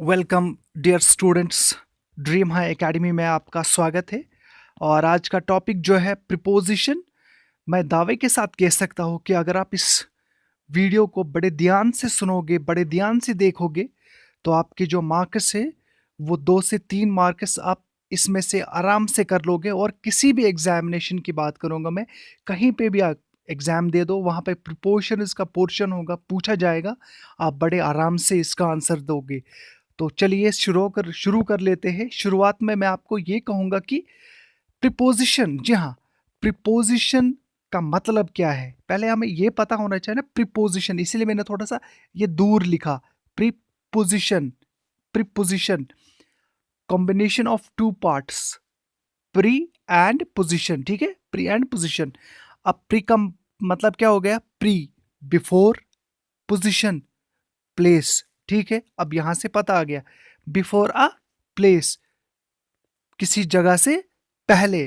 Welcome dear students. Dream high academy में आपका स्वागत है। और आज का टॉपिक जो है प्रीपोजिशन। मैं दावे के साथ कह सकता हूँ कि अगर आप इस वीडियो को बड़े ध्यान से सुनोगे, बड़े ध्यान से देखोगे, तो आपके जो मार्क्स है वो 2 से 3 मार्क्स आप इसमें से आराम से कर लोगे। और किसी भी एग्जामिनेशन की बात करूंगा मैं, कहीं पे भी आप एग्जाम दे दो, वहां पे प्रिपोजिशन इसका पोर्शन होगा, पूछा जाएगा, आप बड़े आराम से इसका आंसर दोगे। तो चलिए शुरू कर लेते हैं। शुरुआत में मैं आपको ये कहूँगा कि प्रीपोजिशन, जी हाँ, प्रीपोजिशन का मतलब क्या है, पहले हमें ये पता होना चाहिए ना प्रीपोजिशन। इसीलिए मैंने थोड़ा सा ये दूर लिखा। Preposition, preposition combination of two parts, pre and position. ठीक है, प्री एंड पोजिशन। अब प्री का मतलब क्या हो गया? Pre, before, position, place. ठीक है, अब यहां से पता आ गया, बिफोर अ प्लेस, किसी जगह से पहले।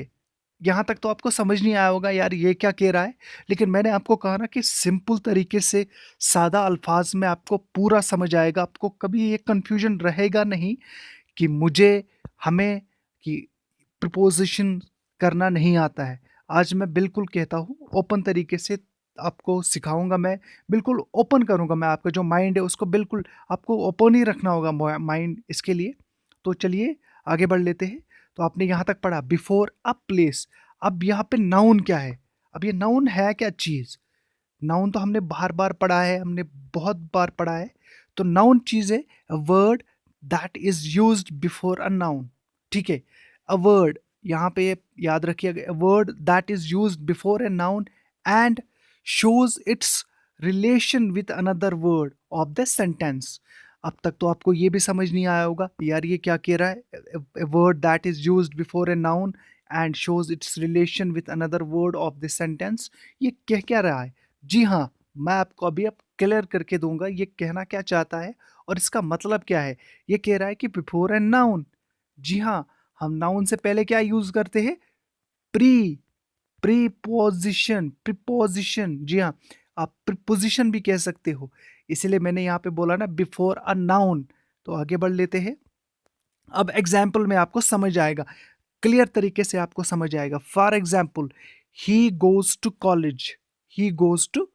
यहां तक तो आपको समझ नहीं आया होगा यार ये क्या कह रहा है, लेकिन मैंने आपको कहा ना कि सिंपल तरीके से, सादा अल्फाज में आपको पूरा समझ आएगा। आपको कभी ये कंफ्यूजन रहेगा नहीं कि मुझे, हमें, कि प्रिपोजिशन करना नहीं आता है। आज मैं बिल्कुल कहता हूँ ओपन तरीके से आपको सिखाऊंगा। मैं बिल्कुल ओपन करूंगा। मैं आपका जो माइंड है उसको बिल्कुल आपको ओपन ही रखना होगा, माइंड इसके लिए। तो चलिए आगे बढ़ लेते हैं। तो आपने यहाँ तक पढ़ा बिफोर अ प्लेस। अब यहाँ पे नाउन क्या है? अब ये नाउन है क्या चीज़? नाउन तो हमने बार बार पढ़ा है, हमने बहुत बार पढ़ा है। तो नाउन चीज़ है word that is used before a noun. ठीक है, अ वर्ड, यहाँ पे याद रखिएगा, word that is used before a noun and shows it's relation with another word of the sentence. अब तक तो आपको ये भी समझ नहीं आया होगा यार ये क्या कह रहा है। A word that is used before a noun and shows it's relation with another word of the sentence, ये कह क्या रहा है? जी हाँ, मैं आपको अभी अब क्लियर करके दूंगा ये कहना क्या चाहता है और इसका मतलब क्या है। ये कह रहा है कि बिफोर एन नाउन, जी हाँ, हम नाउन से पहले क्या यूज करते हैं? Pre, preposition, preposition. जी हाँ, आप प्रीपोजिशन भी कह सकते हो। इसलिए मैंने यहाँ पे बोला ना बिफोर अ नाउन। तो आगे बढ़ लेते हैं। अब एग्जाम्पल में आपको समझ आएगा, क्लियर तरीके से आपको समझ आएगा। For example, he goes to college, he goes to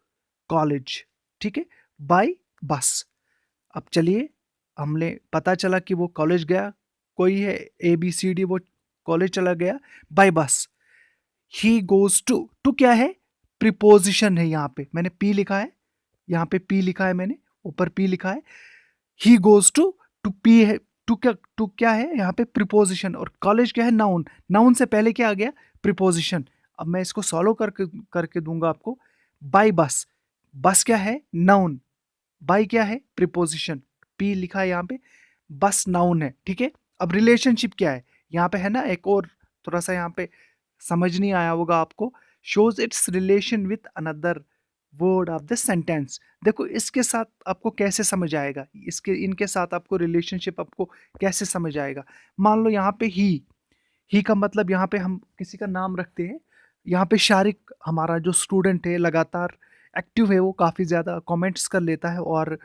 college, ठीक है, बाय बस। अब चलिए, हमने पता चला कि वो कॉलेज गया, कोई है ABCD, वो कॉलेज चला गया बाय बस। ही गोज टू, टू क्या है? प्रीपोजिशन है। यहाँ पे मैंने पी लिखा है, यहाँ पे पी लिखा है मैंने, ऊपर पी लिखा है। He goes to, to P है, टू क्या है यहाँ पे? प्रीपोजिशन। और कॉलेज क्या है? नाउन। नाउन से पहले क्या आ गया? प्रीपोजिशन। अब मैं इसको सॉल्व करके करके दूंगा आपको। बाय बस, बस क्या है? नाउन। बाय क्या है? प्रीपोजिशन। पी लिखा है यहाँ पे, बस नाउन है। ठीक है, अब रिलेशनशिप क्या है यहाँ पे? है ना एक और थोड़ा सा यहाँ पे समझ नहीं आया होगा आपको। Shows it's relation with another word of the sentence. देखो इसके साथ आपको कैसे समझ आएगा, इसके इनके साथ आपको रिलेशनशिप आपको कैसे समझ आएगा। मान लो यहाँ पे ही का मतलब यहाँ पे हम किसी का नाम रखते हैं। यहाँ पे शारिक हमारा जो स्टूडेंट है, लगातार एक्टिव है, वो काफ़ी ज़्यादा कमेंट्स कर लेता है और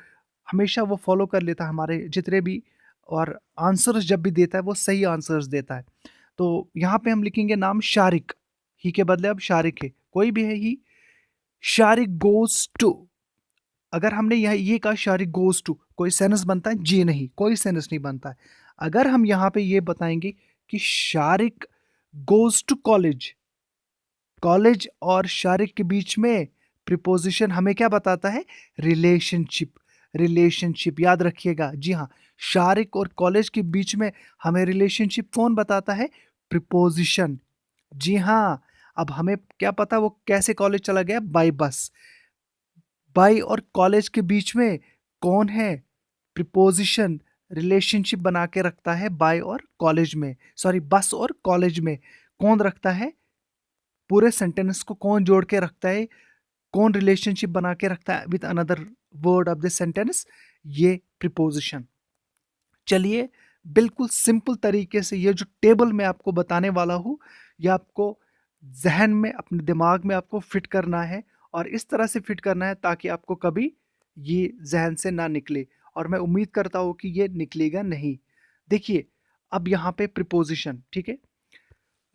हमेशा वो फॉलो कर लेता है हमारे जितने भी, और आंसर्स जब भी देता है वो सही आंसर्स देता है। तो यहाँ पे हम लिखेंगे नाम शारिक। ही के बदले अब शारिक है, कोई भी है ही। शारिक गोज टू, अगर हमने यह ये कहा शारिक गोज टू, कोई सेंस बनता है? जी नहीं, कोई सेंस नहीं बनता है। अगर हम यहाँ पे ये बताएंगे कि Shariq goes to college, college और शारिक के बीच में प्रीपोजिशन हमें क्या बताता है? रिलेशनशिप। रिलेशनशिप याद रखिएगा, जी हाँ, शारिक और कॉलेज के बीच में हमें रिलेशनशिप कौन बताता है? प्रीपोजिशन। जी हाँ, अब हमें क्या पता वो कैसे कॉलेज चला गया? बाय बस। बाय और कॉलेज के बीच में कौन है? प्रीपोजिशन। रिलेशनशिप बना के रखता है बाय और कॉलेज में, सॉरी बस और कॉलेज में कौन रखता है? पूरे सेंटेंस को कौन जोड़ के रखता है? कौन रिलेशनशिप बना के रखता है with another word of this sentence? ये प्रीपोजिशन। चलिए, बिल्कुल सिंपल तरीके से ये जो टेबल मैं आपको बताने वाला हूँ, ये आपको जहन में, अपने दिमाग में आपको फिट करना है, और इस तरह से फिट करना है ताकि आपको कभी ये जहन से ना निकले। और मैं उम्मीद करता हूँ कि ये निकलेगा नहीं। देखिए, अब यहाँ पे प्रीपोजिशन, ठीक है,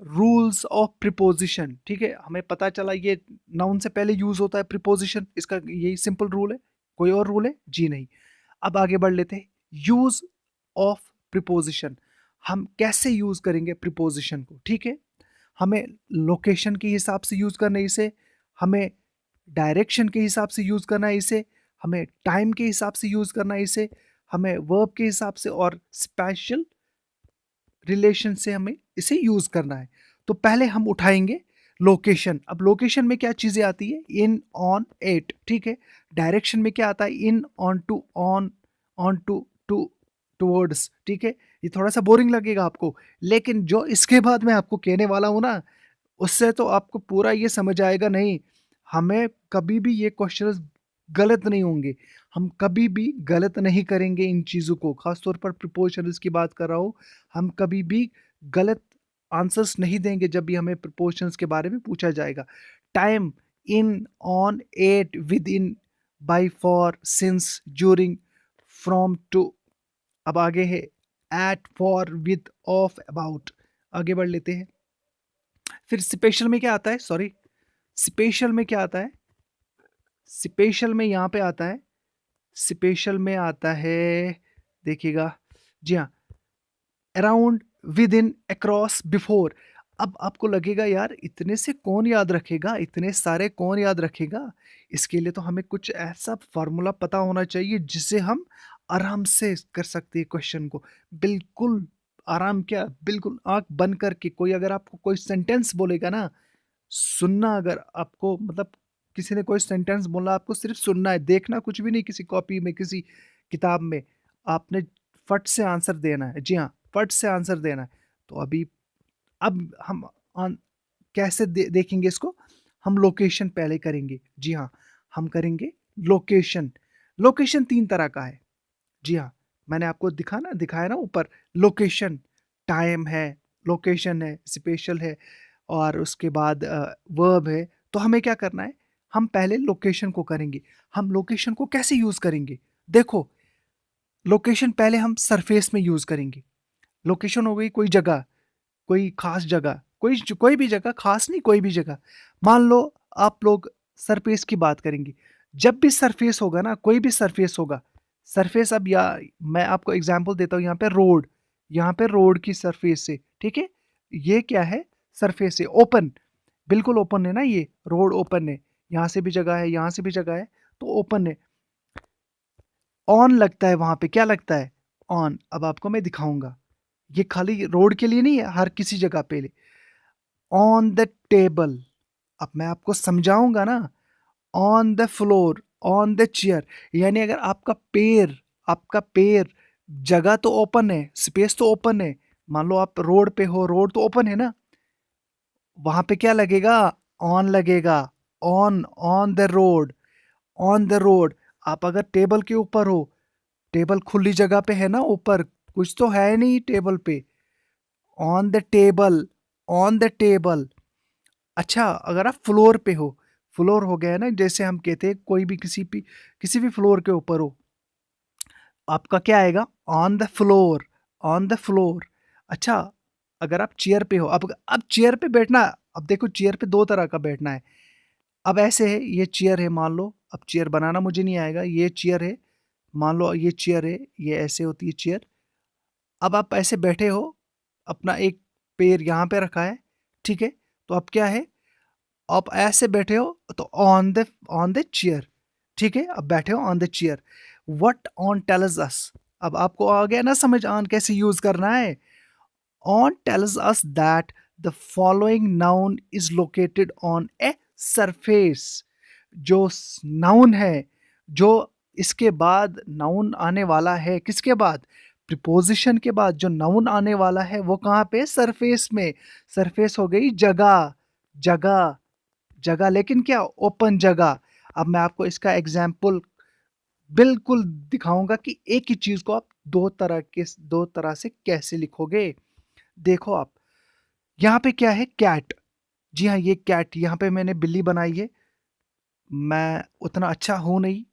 रूल्स ऑफ प्रीपोजिशन, ठीक है, हमें पता चला ये नाउन से पहले यूज होता है प्रीपोजिशन, इसका यही सिंपल रूल है। कोई और रूल है? जी नहीं। अब आगे बढ़ लेते हैं। यूज ऑफ प्रीपोजिशन, हम कैसे यूज करेंगे प्रीपोजिशन को, ठीक है। हमें लोकेशन के हिसाब से यूज करना है इसे, हमें डायरेक्शन के हिसाब से यूज करना है इसे, हमें टाइम के हिसाब से यूज करना है इसे, हमें वर्ब के हिसाब से और स्पेशल रिलेशन से हमें इसे यूज करना है। तो पहले हम उठाएंगे लोकेशन। अब लोकेशन में क्या चीजें आती है? इन, ऑन, एट, ठीक है। डायरेक्शन में क्या आता है? In, on to, on to, towards, ठीक है। ये थोड़ा सा बोरिंग लगेगा आपको, लेकिन जो इसके बाद मैं आपको कहने वाला हूं ना, उससे तो आपको पूरा ये समझ आएगा। नहीं, हमें कभी भी ये क्वेश्चंस गलत नहीं होंगे, हम कभी भी गलत नहीं करेंगे इन चीज़ों को, खासतौर पर प्रिपोजिशंस की बात कर रहा हूँ। हम कभी भी गलत आंसर्स नहीं देंगे जब भी हमें प्रिपोजिशंस के बारे में पूछा जाएगा। Time, in, on, at, with in, by, for, since, during, from, to. अब आगे है at, for, with, of, about. आगे बढ़ लेते हैं। फिर स्पेशल में क्या आता है? सॉरी, स्पेशल में क्या आता है? स्पेशल में यहाँ पे आता है, स्पेशल में आता है, देखिएगा, जी हाँ, around, with in, across, before. अब आपको लगेगा यार इतने से कौन याद रखेगा, इतने सारे कौन याद रखेगा? इसके लिए तो हमें कुछ ऐसा फॉर्मूला पता होना चाहिए जिससे हम आराम से कर सकते हैं क्वेश्चन को। बिल्कुल आराम, क्या, बिल्कुल आंख बंद करके। कोई अगर आपको कोई सेंटेंस बोलेगा ना, सुनना, अगर आपको मतलब किसी ने कोई सेंटेंस बोला, आपको सिर्फ सुनना है, देखना कुछ भी नहीं किसी कॉपी में, किसी किताब में। आपने फट से आंसर देना है, जी हाँ, फट से आंसर देना है। तो अभी अब हम कैसे देखेंगे इसको? हम लोकेशन पहले करेंगे, जी हाँ, हम करेंगे लोकेशन। लोकेशन तीन तरह का है, जी हाँ, मैंने आपको दिखाया ना ऊपर। लोकेशन, टाइम है, लोकेशन है, स्पेशल है, और उसके बाद वर्ब है। तो हमें क्या करना है? हम पहले लोकेशन को करेंगे। हम लोकेशन को कैसे यूज करेंगे? देखो, लोकेशन पहले हम सरफेस में यूज करेंगे। लोकेशन हो गई कोई जगह, कोई खास जगह, कोई भी जगह, खास नहीं, कोई भी जगह। मान लो आप लोग सरफेस की बात करेंगे। जब भी सरफेस होगा ना, कोई भी सरफेस होगा, सरफेस, अब या मैं आपको एग्जांपल देता हूँ, यहाँ पे रोड, यहाँ पे रोड की सरफेस से, ठीक है, ये क्या है? सरफेस से ओपन, बिल्कुल ओपन है ना, ये रोड ओपन है, यहाँ से भी जगह है, यहाँ से भी जगह है, तो ओपन है। ऑन लगता है वहां पे, क्या लगता है? ऑन। अब आपको मैं दिखाऊंगा, ये खाली रोड के लिए नहीं है, हर किसी जगह पे। ऑन द टेबल, अब मैं आपको समझाऊंगा ना। On the floor, on the chair, यानी अगर आपका पैर, जगह तो ओपन है, स्पेस तो ओपन है। मान लो आप रोड पे हो, रोड तो ओपन है ना, वहां पे क्या लगेगा? ऑन लगेगा। On, on the road, on the road. आप अगर टेबल के ऊपर हो, टेबल खुली जगह पे है ना, ऊपर कुछ तो है नहीं टेबल पे। On the table, on the table. अच्छा, अगर आप फ्लोर पे हो, फ्लोर हो गया है ना, जैसे हम कहते हैं कोई भी किसी भी फ्लोर के ऊपर हो, आपका क्या आएगा? On the floor, on the floor. अच्छा, अगर आप चेयर पे हो, अब चेयर पे बैठना, अब देखो चेयर पे दो तरह का बैठना है। अब ऐसे है, ये चेयर है मान लो, अब चेयर बनाना मुझे नहीं आएगा, ये चेयर है, मान लो ये चेयर है, ये ऐसे होती है चेयर। अब आप ऐसे बैठे हो, अपना एक पैर यहाँ पे रखा है, ठीक है, तो अब क्या है? आप ऐसे बैठे हो, तो ऑन द चेयर, ठीक है, अब बैठे हो on the chair. What on tells us, अब आपको आ गया ना समझ ऑन कैसे यूज करना है? On tales us that the following noun is located on a surface. जो नाउन है, जो इसके बाद नाउन आने वाला है, किसके बाद? प्रिपोजिशन के बाद जो नाउन आने वाला है वो कहाँ पे? सरफेस में। सरफेस हो गई जगह, जगह, जगह, लेकिन क्या? ओपन जगह। अब मैं आपको इसका एग्जाम्पल बिल्कुल दिखाऊंगा कि एक ही चीज को आप दो तरह से कैसे लिखोगे। देखो आप, यहाँ पे क्या है? कैट। जी हाँ, ये कैट, यहाँ पे मैंने बिल्ली बनाई है। मैं उतना अच्छा हूं नहीं,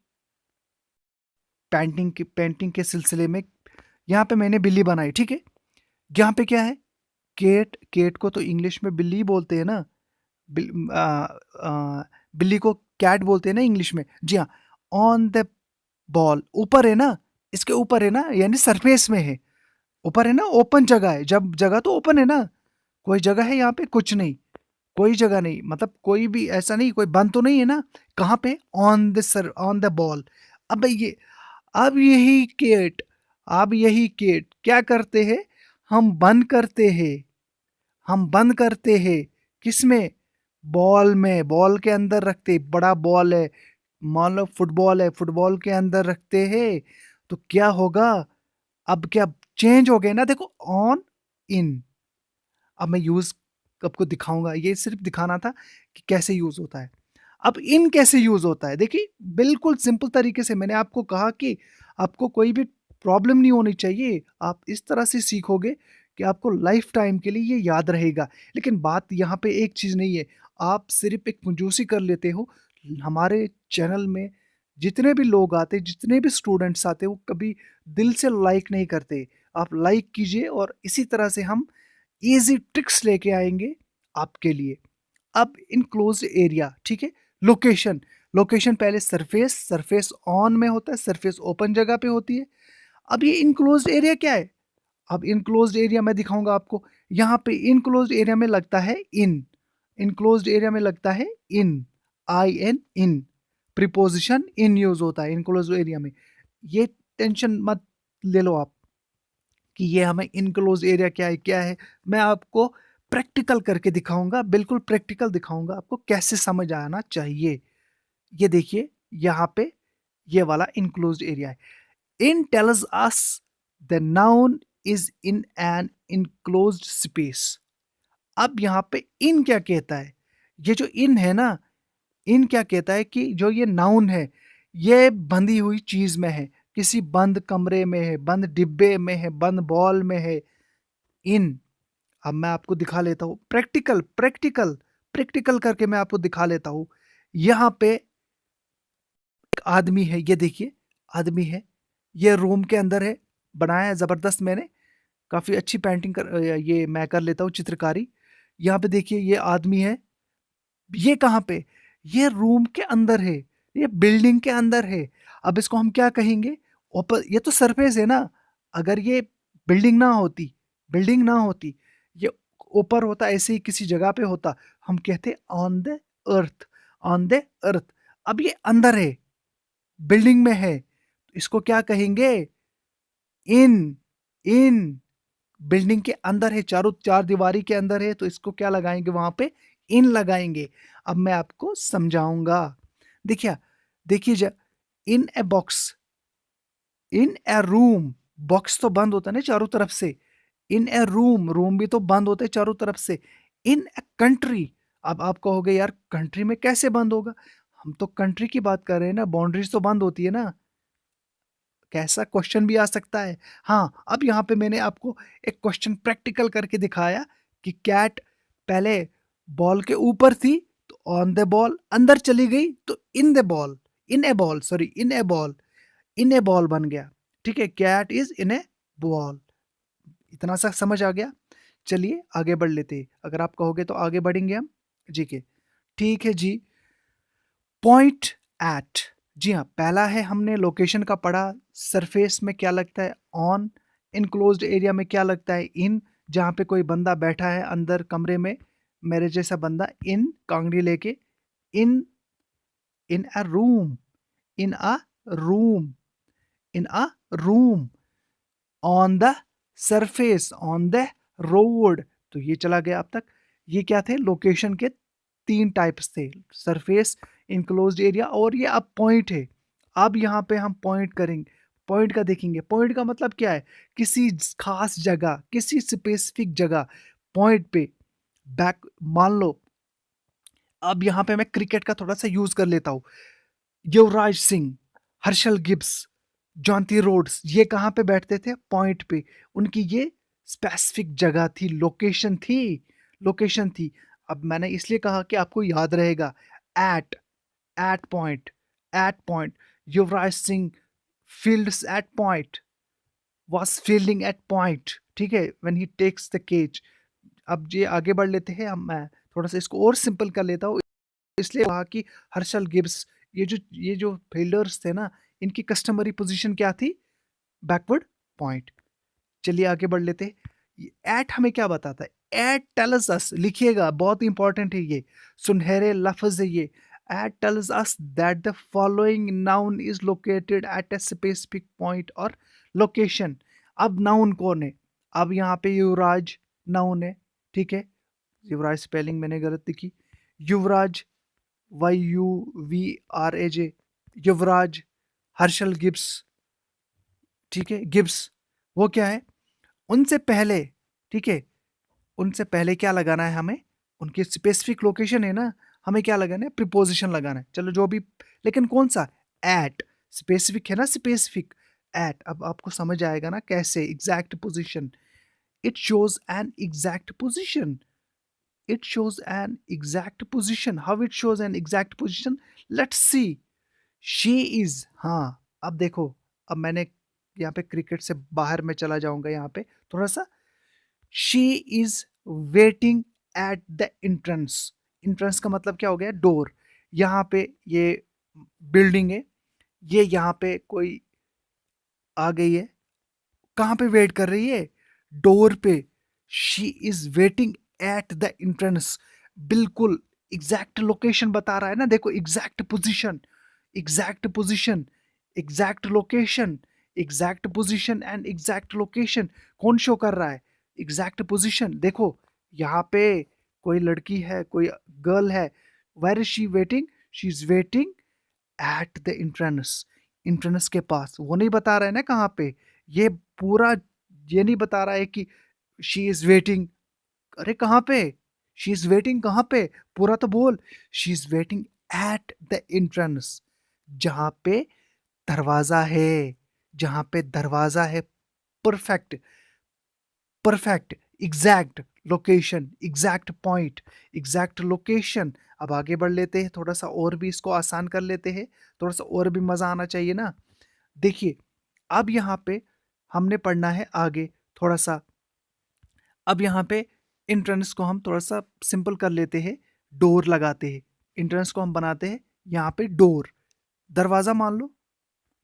पेंटिंग के सिलसिले में यहाँ पे मैंने बिल्ली बनाई, ठीक है। यहाँ पे क्या है, केट को तो इंग्लिश में बिल्ली बोलते हैं ना, बिल्ली को कैट बोलते हैं ना इंग्लिश में। जी हाँ, ऑन द बॉल ऊपर है ना, इसके ऊपर है ना, यानी सरफेस में है, ऊपर है ना, ओपन जगह है, जब जगह तो ओपन है ना, कोई जगह है यहाँ पे, कुछ नहीं, कोई जगह नहीं, मतलब कोई भी ऐसा नहीं, कोई बंद तो नहीं है ना, कहाँ पे, ऑन द बॉल। अब ये अब यही केट अब यही केट क्या करते हैं, हम बंद करते हैं, हम बंद करते हैं किसमें, बॉल में, बॉल के अंदर रखते, बड़ा बॉल है, मान लो फुटबॉल है, फुटबॉल के अंदर रखते हैं, तो क्या होगा, अब क्या चेंज हो गए ना, देखो, ऑन इन। अब मैं यूज आपको दिखाऊंगा, ये सिर्फ दिखाना था कि कैसे यूज होता है। अब इन कैसे यूज होता है, देखिए बिल्कुल सिंपल तरीके से, मैंने आपको कहा कि आपको कोई भी प्रॉब्लम नहीं होनी चाहिए, आप इस तरह से सीखोगे कि आपको लाइफ टाइम के लिए ये याद रहेगा। लेकिन बात यहाँ पे एक चीज़ नहीं है, आप सिर्फ एक कंजूसी कर लेते हो। हमारे चैनल में जितने भी लोग आते, जितने भी स्टूडेंट्स आते, वो कभी दिल से लाइक नहीं करते। आप लाइक कीजिए, और इसी तरह से हम ईज़ी ट्रिक्स लेके आएँगे आपके लिए। अब इनक्लोज़्ड एरिया, ठीक है? लोकेशन, लोकेशन पहले सरफेस, सरफेस ऑन में होता है, सरफेस ओपन जगह पे होती है। अब ये इनक्लोज़्ड एरिया क्या है? अब इनक्लोज़्ड एरिया मैं दिखाऊँगा आपको। यहाँ पे इनक्लोज़्ड एरिया में लगता है इन, इनक्लोज़्ड एरिया में लगता है इन, IN in, preposition in use होता है इनक्लोज़्ड एरिया में। ये टेंशन मत ले लो आप कि ये हमें इनक्लोज़ एरिया क्या है? मैं आपको प्रैक्टिकल करके दिखाऊँगा, बिल्कुल प्रैक्टिकल दिखाऊँगा आपको कैसे समझ आना चाहिए। ये देखिए, यहाँ पे ये वाला इनक्लोज़्ड एरिया है। In tells us the noun is in an enclosed space. अब यहाँ पे इन क्या कहता है? ये जो इन है ना, इन क्या कहता है कि जो ये नाउन है, ये बंधी हुई चीज़ में है, किसी बंद कमरे में है, बंद डिब्बे में है, बंद बॉल में है, इन। अब मैं आपको दिखा लेता हूँ, प्रैक्टिकल प्रैक्टिकल प्रैक्टिकल करके मैं आपको दिखा लेता हूँ। यहाँ पे एक आदमी है, ये देखिए, आदमी है, ये रूम के अंदर है, बनाया है ज़बरदस्त मैंने, काफ़ी अच्छी पेंटिंग ये मैं कर लेता हूँ, चित्रकारी। यहाँ पे देखिए, ये आदमी है, ये कहाँ पे, ये रूम के अंदर है, ये बिल्डिंग के अंदर है। अब इसको हम क्या कहेंगे, ऊपर, ये तो सरफेस है ना, अगर ये बिल्डिंग ना होती, ये ऊपर होता, ऐसे ही किसी जगह पे होता, हम कहते on the earth, on the earth. अब ये अंदर है, बिल्डिंग में है, तो इसको क्या कहेंगे, इन, इन, बिल्डिंग के अंदर है, चारों चार दीवारी के अंदर है, तो इसको क्या लगाएंगे, वहां पे इन लगाएंगे। अब मैं आपको समझाऊंगा, देखिए, देखिए, in a box, in a room, box तो बंद होता है ना चारों तरफ से, इन ए रूम, रूम भी तो बंद होते हैं चारों तरफ से, इन ए कंट्री। अब आप कहोगे यार, कंट्री में कैसे बंद होगा, हम तो कंट्री की बात कर रहे हैं ना, बाउंड्रीज तो बंद होती है ना, कैसा क्वेश्चन भी आ सकता है। हाँ, अब यहाँ पे मैंने आपको एक क्वेश्चन प्रैक्टिकल करके दिखाया कि कैट पहले बॉल के ऊपर थी, तो ऑन द बॉल, अंदर चली गई तो in the ball, in a ball, sorry, in a ball, in a ball बन गया। ठीक है, cat is in a ball. इतना सा समझ आ गया। चलिए आगे बढ़ लेते हैं, अगर आप कहोगे तो आगे बढ़ेंगे हम। जी के, ठीक है जी। पॉइंट एट, जी हाँ, पहला है, हमने लोकेशन का पढ़ा, सरफेस में क्या लगता है, ऑन, इनक्लोज्ड एरिया में क्या लगता है, इन, जहाँ पे कोई बंदा बैठा है अंदर कमरे में, मेरे जैसा बंदा, इन, कांगड़ी लेके, in, in a room, in a room, in a room, on the surface, on the road. तो ये चला गया अब तक। ये क्या थे, लोकेशन के तीन टाइप्स थे, सरफेस, इनक्लोज्ड एरिया, और ये अब पॉइंट है। अब यहाँ पे हम पॉइंट करेंगे, पॉइंट का देखेंगे, पॉइंट का मतलब क्या है, किसी खास जगह, किसी स्पेसिफिक जगह, पॉइंट पे बैक, मान लो, अब यहाँ पे मैं क्रिकेट का थोड़ा सा यूज कर लेता हूँ। Yuvraj Singh, Herschelle Gibbs, Jonty Rhodes, ये कहाँ पे बैठते थे, पॉइंट पे, उनकी ये स्पेसिफिक जगह थी, लोकेशन थी, लोकेशन थी। अब मैंने इसलिए कहा कि आपको याद रहेगा, at, at point, at point, Yuvraj Singh fields at point, was fielding at point, ठीक है, when he takes the cage। अब ये आगे बढ़ लेते हैं हम, मैं थोड़ा सा इसको और सिंपल कर लेता हूँ। इसलिए कहा कि हर्षल गिब्स, ये जो फील्डर्स थे ना, इनकी कस्टमरी पोजीशन क्या थी? Backward point. चलिए आगे बढ़ लेते हैं। एट हमें क्या बताता है? एट टेल्स अस, लिखिएगा, बहुत इंपॉर्टेंट है ये, सुनहरे लफ्ज है ये। At tells us that the following noun is located at a specific point और लोकेशन। अब नाउन कौन है? अब यहाँ पे युवराज नाउन है, ठीक है। युवराज स्पेलिंग मैंने गलत लिखी, युवराज, YUVRAJ, युवराज। हर्षल गिब्स, ठीक है, गिब्स, वो क्या है? उनसे पहले, ठीक है, उनसे पहले क्या लगाना है हमें? उनकी स्पेसिफिक लोकेशन है ना, हमें क्या लगाना है? प्रीपोजिशन लगाना है। चलो जो भी, लेकिन कौन सा? एट। स्पेसिफिक है ना, स्पेसिफिक। एट, अब आपको समझ आएगा ना कैसे? Exact position. It shows an exact position. It shows an exact position. How it shows an exact position? Let's see. She is, हाँ, अब देखो, अब मैंने यहाँ पे क्रिकेट से बाहर में चला जाऊंगा, यहाँ पे थोड़ा सा। She is waiting at the entrance. Entrance का मतलब क्या हो गया? डोर। यहाँ पे ये बिल्डिंग है, ये यहाँ पे कोई आ गई है, कहाँ पे वेट कर रही है? डोर पे। She is waiting at the entrance. बिल्कुल एग्जैक्ट लोकेशन बता रहा है ना, देखो, exact position, exact position, exact location, exact position and exact location. कौन शो कर रहा है? Exact position. देखो यहाँ पे कोई लड़की है, कोई गर्ल है। Where is she waiting? She is waiting at the entrance. Entrance के पास। वो नहीं बता रहा है ना कहाँ पे, ये पूरा ये नहीं बता रहा है कि शी इज वेटिंग। अरे कहाँ पे? शी इज वेटिंग कहाँ पे? पूरा तो बोल। She is waiting at the entrance, जहां पे दरवाजा है, जहां पे दरवाजा है। Perfect, perfect, exact location, exact point, exact location. अब आगे बढ़ लेते हैं, थोड़ा सा और भी इसको आसान कर लेते हैं, थोड़ा सा और भी मजा आना चाहिए ना। देखिए, अब यहाँ पे हमने पढ़ना है आगे थोड़ा सा। अब यहाँ पे इंट्रेंस को हम थोड़ा सा सिंपल कर लेते हैं, डोर लगाते हैं। इंट्रेंस को हम बनाते हैं यहाँ पे डोर, दरवाजा मान लो,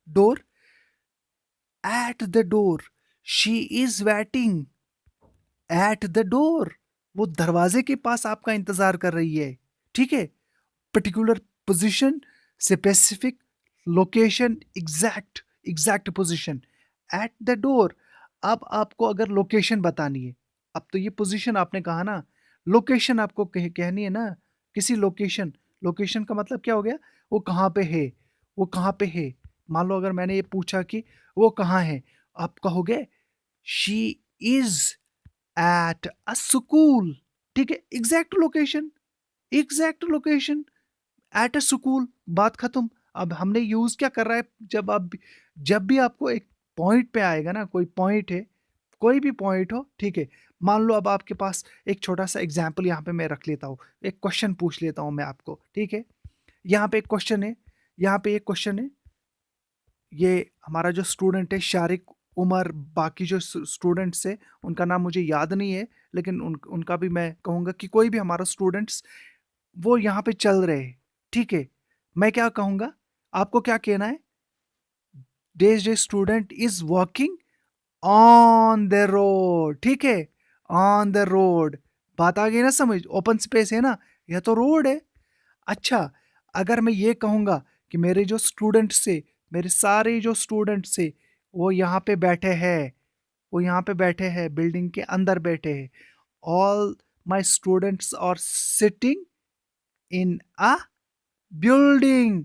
door. At the door she is waiting, at the door, वो दरवाजे के पास आपका इंतजार कर रही है, ठीक है। Particular position, specific location, exact, exact position, eight the door. अब आपको अगर लोकेशन बतानी है, अब तो ये पोजीशन आपने कहा ना, लोकेशन आपको कहनी है ना, किसी लोकेशन। लोकेशन का मतलब क्या हो गया? वो कहाँ पे है, वो कहाँ पे है। मान लो अगर मैंने ये पूछा कि वो कहाँ है, आप कहोगे she is at a school, ठीक है, exact location, exact location, at a school, बात खत्म। अब हमने यूज क्या कर रहा है? जब भी आपको एक पॉइंट पे आएगा ना, कोई पॉइंट है, कोई भी पॉइंट हो, ठीक है। मान लो अब आपके पास एक छोटा सा एग्जाम्पल यहाँ पे मैं रख लेता हूँ, एक क्वेश्चन पूछ लेता हूँ मैं आपको, ठीक है। यहाँ पे एक क्वेश्चन है, यहाँ पे एक क्वेश्चन है। ये हमारा जो स्टूडेंट है शारिक उमर, बाकी जो स्टूडेंट्स है उनका नाम मुझे याद नहीं है, लेकिन उनका भी मैं कहूँगा कि कोई भी हमारा स्टूडेंट्स वो यहाँ पे चल रहे हैं, ठीक है। मैं क्या कहूँगा? आपको क्या कहना है? Days day student is walking on the road, ठीक है, ऑन द रोड। बात आ गई ना समझ? ओपन स्पेस है ना, यह तो रोड है। अच्छा, अगर मैं ये कहूँगा कि मेरे जो स्टूडेंट्स से, मेरे सारे जो स्टूडेंट्स से, वो यहाँ पे बैठे हैं, वो यहाँ पे बैठे हैं, बिल्डिंग के अंदर बैठे हैं। All my students are sitting in a building,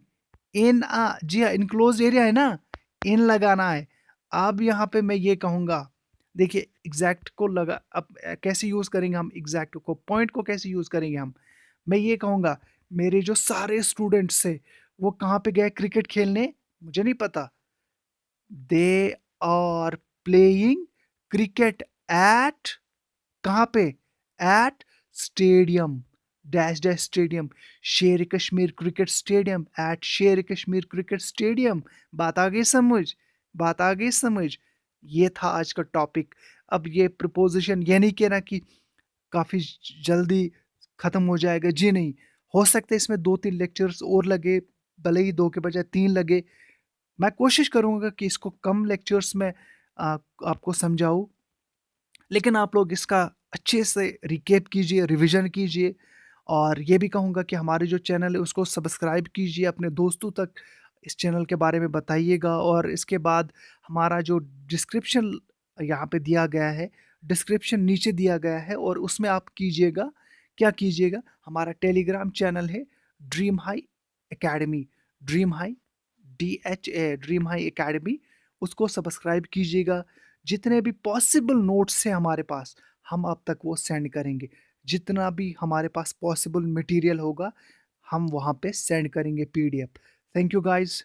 in a, जी हाँ, इनक्लोज एरिया है ना, इन लगाना है। अब यहाँ पे मैं ये कहूँगा, देखिए एग्जैक्ट को लगा, अब कैसे यूज करेंगे हम एग्जैक्ट को, पॉइंट को कैसे यूज करेंगे हम? मैं ये कहूँगा मेरे जो सारे स्टूडेंट्स थे वो कहाँ पे गए क्रिकेट खेलने? मुझे नहीं पता। They are playing cricket at, कहाँ पे? At stadium, dash dash stadium, Sher Kashmir cricket stadium, eight शेर कश्मीर क्रिकेट स्टेडियम। बात आ गई समझ? बात आ गई समझ? ये था आज का टॉपिक। अब ये प्रिपोज़िशन ये नहीं कहना कि काफ़ी जल्दी ख़त्म हो जाएगा, जी नहीं। हो सकता है इसमें 2-3 लेक्चर्स और लगे, भले ही 2 के बजाय 3 लगे। मैं कोशिश करूँगा कि इसको कम लेक्चर्स में आपको समझाऊँ, लेकिन आप लोग इसका अच्छे से रिकैप कीजिए, रिवीजन कीजिए, और ये भी कहूँगा कि हमारे जो चैनल है उसको सब्सक्राइब कीजिए, अपने दोस्तों तक इस चैनल के बारे में बताइएगा। और इसके बाद हमारा जो डिस्क्रिप्शन यहाँ पे दिया गया है, डिस्क्रिप्शन नीचे दिया गया है, और उसमें आप कीजिएगा, क्या कीजिएगा, हमारा टेलीग्राम चैनल है dream high academy, dream high dream high academy, उसको सब्सक्राइब कीजिएगा। जितने भी पॉसिबल नोट्स हैं हमारे पास, हम अब तक वो सेंड करेंगे। जितना भी हमारे पास पॉसिबल मटेरियल होगा, हम वहाँ पे सेंड करेंगे पीडीएफ। Thank you guys.